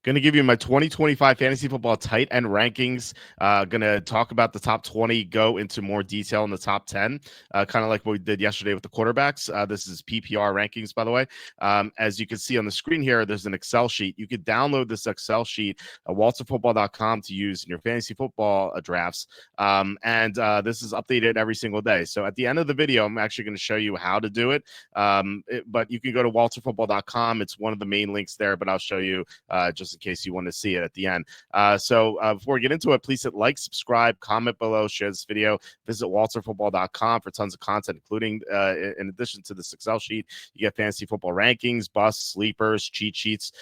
Going to give you my 2025 fantasy football tight end rankings. Going to talk about the top 20, go into more detail in the top 10, kind of like what we did yesterday with the quarterbacks. This is PPR rankings, by the way. As you can see on the screen here, there's an Excel sheet. You could download this Excel sheet at walterfootball.com to use in your fantasy football drafts. This is updated every single day. So at the end of the video, I'm actually going to show you how to do it. But you can go to walterfootball.com. It's one of the main links there, but I'll show you just in case you want to see it at the end. Before we get into it, please hit like, subscribe, comment below, share this video. Visit walterfootball.com for tons of content, including, in addition to this Excel sheet, you get fantasy football rankings, busts, sleepers, cheat sheets.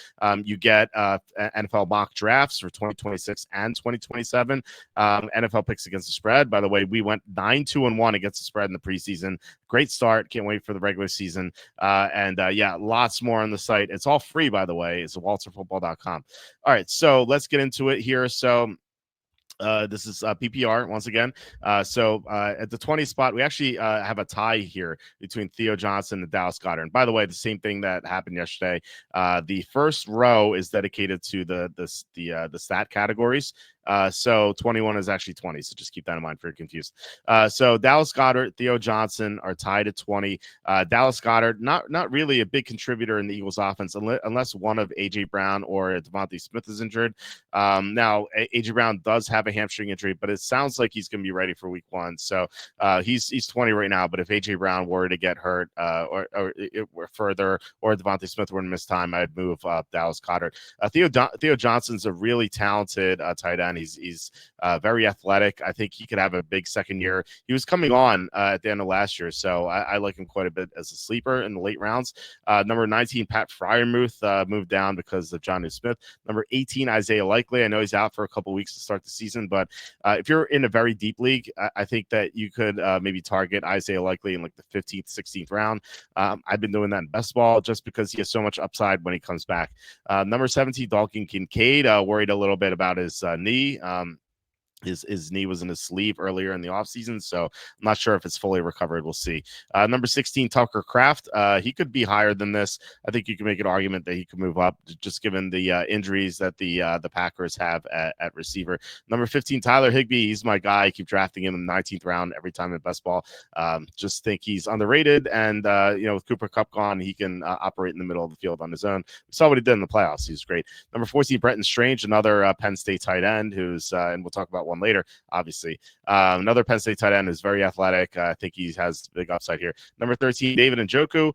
You get NFL mock drafts for 2026 and 2027. NFL picks against the spread. By the way, we went 9-2-1 against the spread in the preseason. Great start. Can't wait for the regular season. Yeah, lots more on the site. It's all free, by the way. It's walterfootball.com. All right, so let's get into it here. This is PPR once again. At the 20th spot, we actually have a tie here between Theo Johnson and Dallas Goedert. And by the way, the same thing that happened yesterday. The first row is dedicated to the stat categories. 21 is actually 20. So just keep that in mind if you're confused. Dallas Goedert, Theo Johnson are tied at 20. Dallas Goedert, not really a big contributor in the Eagles offense unless one of AJ Brown or Devontae Smith is injured. Now AJ Brown does have a hamstring injury, but it sounds like he's going to be ready for week 1. So he's 20 right now. But if AJ Brown were to get hurt or further, or Devontae Smith were to miss time, I'd move Dallas Goedert. Theo Johnson's a really talented tight end. He's very athletic. I think he could have a big second year. He was coming on at the end of last year, so I like him quite a bit as a sleeper in the late rounds. Number 19, Pat Freiermuth moved down because of Jonnu Smith. Number 18, Isaiah Likely. I know he's out for a couple weeks to start the season, but if you're in a very deep league, I think that you could maybe target Isaiah Likely in like the 15th, 16th round. I've been doing that in best ball just because he has so much upside when he comes back. Number 17, Dalton Kincaid. Worried a little bit about his knee. His knee was in his sleeve earlier in the offseason, so I'm not sure if it's fully recovered. We'll see. Number 16, Tucker Kraft. He could be higher than this. I think you can make an argument that he could move up, just given the injuries that the Packers have at receiver. Number 15, Tyler Higbee. He's my guy. I keep drafting him in the 19th round every time in best ball. Just think he's underrated, and with Cooper Kupp gone, he can operate in the middle of the field on his own. We saw what he did in the playoffs. He was great. Number 14, Brenton Strange, another Penn State tight end who's, and we'll talk about one later, obviously. Another Penn State tight end is very athletic. I think he has big upside here. Number 13, David Njoku.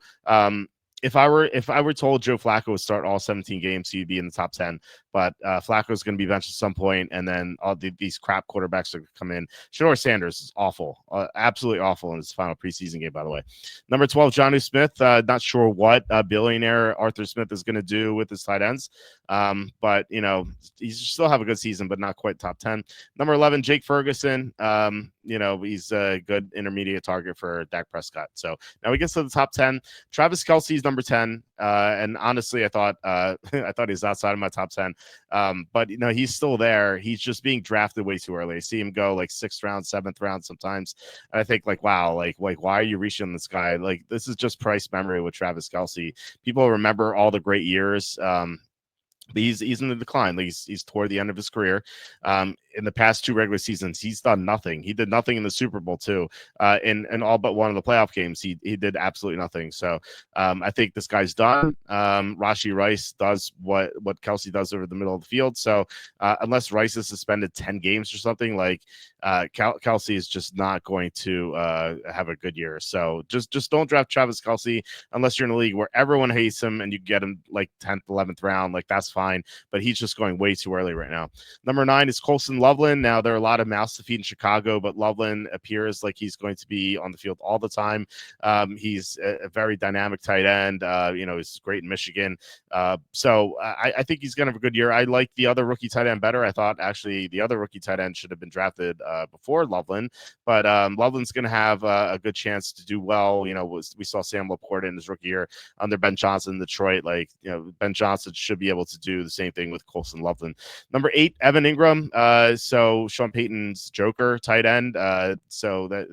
If I were told Joe Flacco would start all 17 games, he'd be in the top 10. But Flacco's going to be benched at some point, and then these crap quarterbacks are going to come in. Shedeur Sanders is awful, absolutely awful in his final preseason game, by the way. Number 12, Jonnu Smith. Not sure what billionaire Arthur Smith is going to do with his tight ends, but he's still have a good season, but not quite top 10. Number 11, Jake Ferguson. He's a good intermediate target for Dak Prescott. So now we get to the top 10. Travis Kelce's number 10. And honestly, I thought he was outside of my top 10. But he's still there. He's just being drafted way too early. I see him go like 6th round, 7th round sometimes. And I think wow, why are you reaching this guy? Like, this is just price memory with Travis Kelce. People remember all the great years. But he's in the decline. He's toward the end of his career. In the past 2 regular seasons, he's done nothing. He did nothing in the Super Bowl too. In all but one of the playoff games, he did absolutely nothing. So I think this guy's done. Rashee Rice does what Kelce does over the middle of the field. So unless Rice is suspended 10 games or something, Kelce is just not going to have a good year. So just don't draft Travis Kelce unless you're in a league where everyone hates him and you get him like 10th, 11th round. That's fine. But he's just going way too early right now. Number 9 is Colson Loveland. Now, there are a lot of mouths to feed in Chicago, but Loveland appears like he's going to be on the field all the time. He's a very dynamic tight end. He's great in Michigan. So I think he's going to have a good year. I like the other rookie tight end better. I thought actually the other rookie tight end should have been drafted before Loveland, but Loveland's going to have a good chance to do well. We saw Sam Laporta in his rookie year under Ben Johnson in Detroit. Ben Johnson should be able to do do the same thing with Colson Loveland. Number 8, Evan Ingram. So Sean Payton's Joker tight end. So that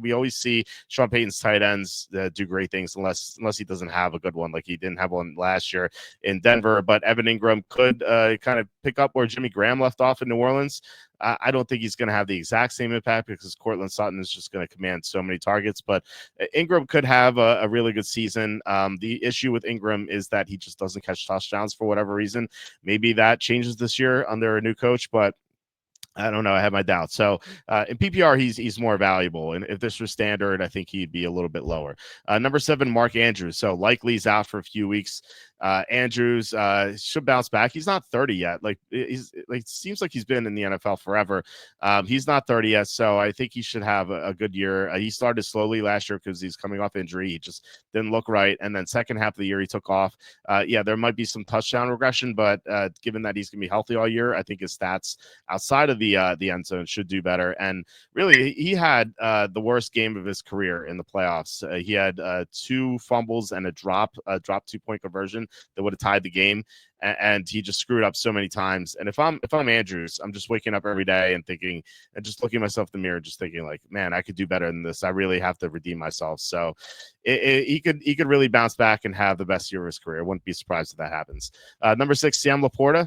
we always see Sean Payton's tight ends do great things unless he doesn't have a good one, like he didn't have one last year in Denver. But Evan Ingram could kind of pick up where Jimmy Graham left off in New Orleans. I don't think he's going to have the exact same impact because Cortland Sutton is just going to command so many targets. But Ingram could have a really good season. The issue with Ingram is that he just doesn't catch touchdowns for whatever reason. Maybe that changes this year under a new coach, but I don't know. I have my doubts. So in PPR, he's more valuable. And if this was standard, I think he'd be a little bit lower. Number 7, Mark Andrews. So likely he's out for a few weeks. Andrews should bounce back. He's not 30 yet. Seems like he's been in the NFL forever. He's not 30 yet, so I think he should have a good year. He started slowly last year because he's coming off injury. He just didn't look right, and then second half of the year he took off. There might be some touchdown regression, but given that he's going to be healthy all year, I think his stats outside of the end zone should do better. And really, he had the worst game of his career in the playoffs. He had 2 fumbles and a drop 2-point conversion that would have tied the game, and he just screwed up so many times. And if I'm Andrews, I'm just waking up every day and thinking, and just looking at myself in the mirror, just thinking like, man, I could do better than this. I really have to redeem myself. So he could really bounce back and have the best year of his career. I wouldn't be surprised if that happens. Number 6, Sam Laporta.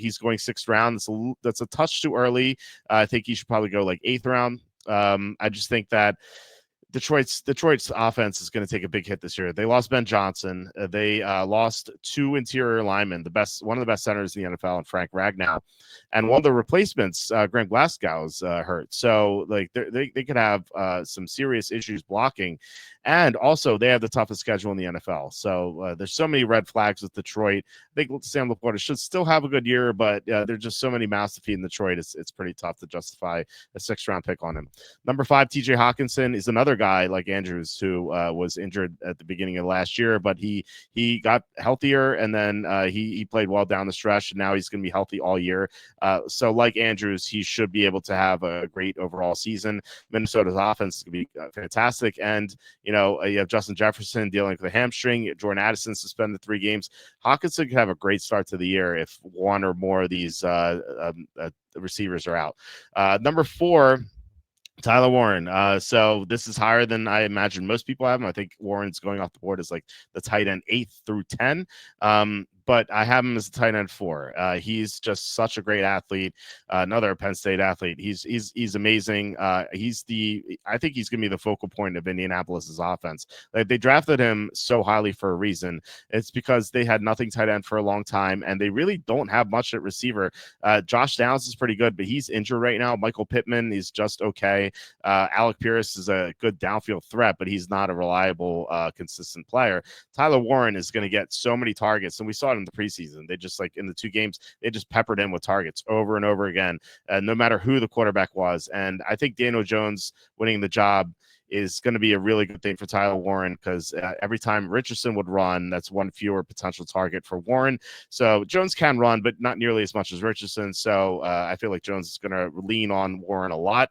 He's going 6th round. That's a touch too early. I think he should probably go like 8th round. I just think that Detroit's offense is going to take a big hit this year. They lost Ben Johnson. They lost 2 interior linemen, one of the best centers in the NFL, and Frank Ragnow, and one of the replacements, Grant Glasgow, is hurt. So like they could have some serious issues blocking, and also they have the toughest schedule in the NFL. So there's so many red flags with Detroit. I think Sam Laporta should still have a good year, but there's just so many mouths to feed in Detroit. It's pretty tough to justify a 6th round pick on him. Number 5, TJ Hawkinson is another guy like Andrews who was injured at the beginning of last year, but he got healthier, and then he played well down the stretch, and now he's going to be healthy all year. So like Andrews, he should be able to have a great overall season. Minnesota's offense is going to be fantastic, and you have Justin Jefferson dealing with a hamstring, Jordan Addison suspended 3 games. Hawkinson could have a great start to the year if one or more of these receivers are out. Number 4, Tyler Warren. So this is higher than I imagine most people have him. I think Warren's going off the board as like the tight end 8 through 10. But I have him as a tight end 4. He's just such a great athlete. Another Penn State athlete. He's amazing. I think he's going to be the focal point of Indianapolis's offense. Like, they drafted him so highly for a reason. It's because they had nothing tight end for a long time, and they really don't have much at receiver. Josh Downs is pretty good, but he's injured right now. Michael Pittman is just okay. Alec Pierce is a good downfield threat, but he's not a reliable, consistent player. Tyler Warren is going to get so many targets, and we saw it in the preseason. They just, like, in the 2 games, they just peppered him with targets over and over again, no matter who the quarterback was. And I think Daniel Jones winning the job is going to be a really good thing for Tyler Warren, because every time Richardson would run, that's one fewer potential target for Warren. So Jones can run, but not nearly as much as Richardson. So I feel like Jones is going to lean on Warren a lot.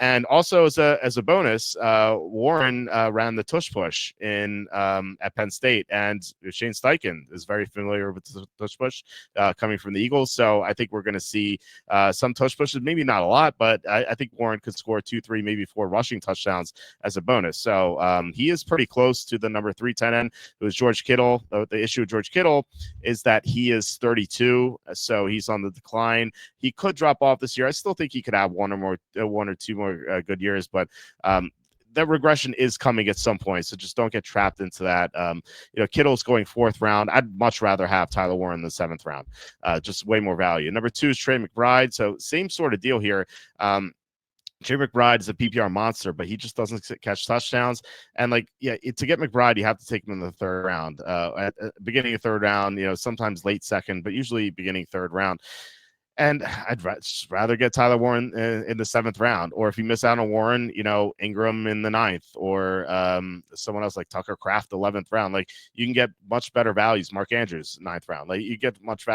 And also as a bonus, Warren ran the tush push at Penn State, and Shane Steichen is very familiar with the tush push coming from the Eagles. So I think we're going to see some tush pushes, maybe not a lot, but I think Warren could score 2, 3, maybe 4 rushing touchdowns as a bonus. So he is pretty close to the number 3 tight end, who is George Kittle. The issue with George Kittle is that he is 32, so he's on the decline. He could drop off this year. I still think he could have 1 or 2 more good years, but that regression is coming at some point, so just don't get trapped into that. Kittle's going 4th round. I'd much rather have Tyler Warren in the 7th round. Just way more value. Number 2 is Trey McBride. So same sort of deal here. Trey McBride is a PPR monster, but he just doesn't catch touchdowns. And to get McBride, you have to take him in the 3rd round. At beginning of 3rd round, sometimes late 2nd, but usually beginning 3rd round. And I'd just rather get Tyler Warren in the 7th round, or if you miss out on Warren, Ingram in the 9th, or someone else like Tucker Kraft, 11th round. Like, you can get much better values. Mark Andrews, 9th round. Like, you get much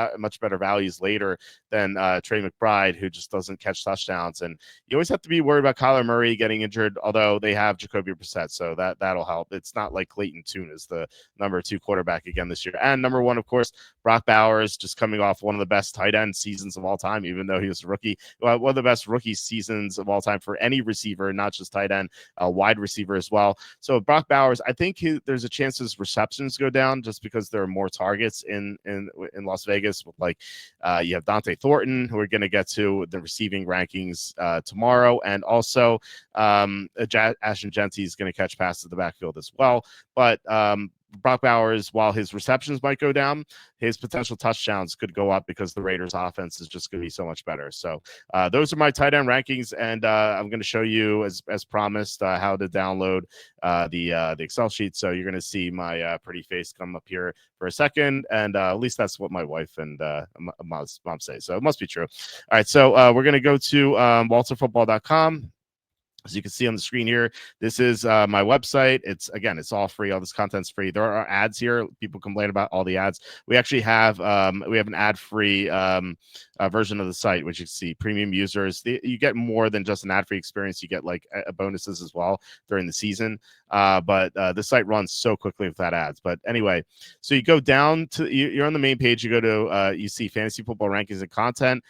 better values later than Trey McBride, who just doesn't catch touchdowns. And you always have to be worried about Kyler Murray getting injured, although they have Jacoby Brissett, so that'll help. It's not like Clayton Tune is the number 2 quarterback again this year. And number 1, of course, Brock Bowers, just coming off one of the best tight end seasons of all time, even though he was a rookie. One of the best rookie seasons of all time for any receiver, not just tight end, wide receiver as well. So Brock Bowers, I think there's a chance his receptions go down just because there are more targets in Las Vegas. With you have Dante Thornton, who we're going to get to the receiving rankings tomorrow, and also Ashton Genty is going to catch passes to the backfield as well. But Brock Bowers, while his receptions might go down, his potential touchdowns could go up because the Raiders' offense is just going to be so much better. So those are my tight end rankings, and I'm going to show you, as promised, how to download the Excel sheet. So you're going to see my pretty face come up here for a second, and at least that's what my wife and mom say. So it must be true. All right, so we're going to go to walterfootball.com. As you can see on the screen here, this is my website. It's all free. All this content's free. There are ads here. People complain about all the ads. We actually have an ad-free version of the site, which you can see premium users. You get more than just an ad-free experience. You get like bonuses as well during the season. But the site runs so quickly without ads. But anyway, so you go down to you're on the main page. You go to you see fantasy football rankings and content.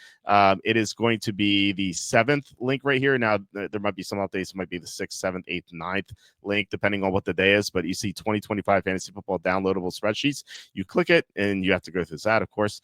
It is going to be the 7th link right here. Now there might be some updates. It might be the 6th, 7th, 8th, 9th link, depending on what the day is. But you see 2025 fantasy football downloadable spreadsheets. You click it, and you have to go through this ad, of course,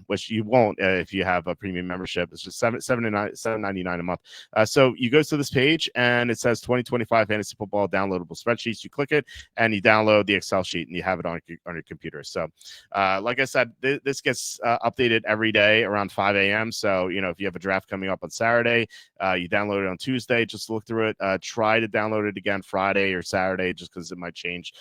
which you won't if you have a premium membership. It's just $7.99 a month. So you go to this page, and it says 2025 fantasy football downloadable spreadsheets. You click it, and you download the Excel sheet, and you have it on your computer. So, like I said, this gets updated every day around 5 a.m. So, if you have a draft coming up on Saturday, you download it on Tuesday, just look through it. Try to download it again Friday or Saturday, just because it might change.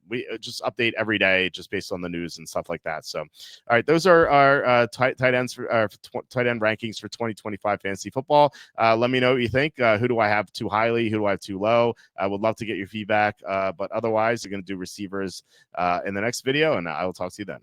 We just update every day just based on the news and stuff like that. So, all right, those are our tight ends for tight end rankings for 2025 fantasy football. Let me know what you think. Who do I have too highly? Who do I have too low? I would love to get your feedback. But otherwise, you're going to do receivers in the next video, and I will talk to you then.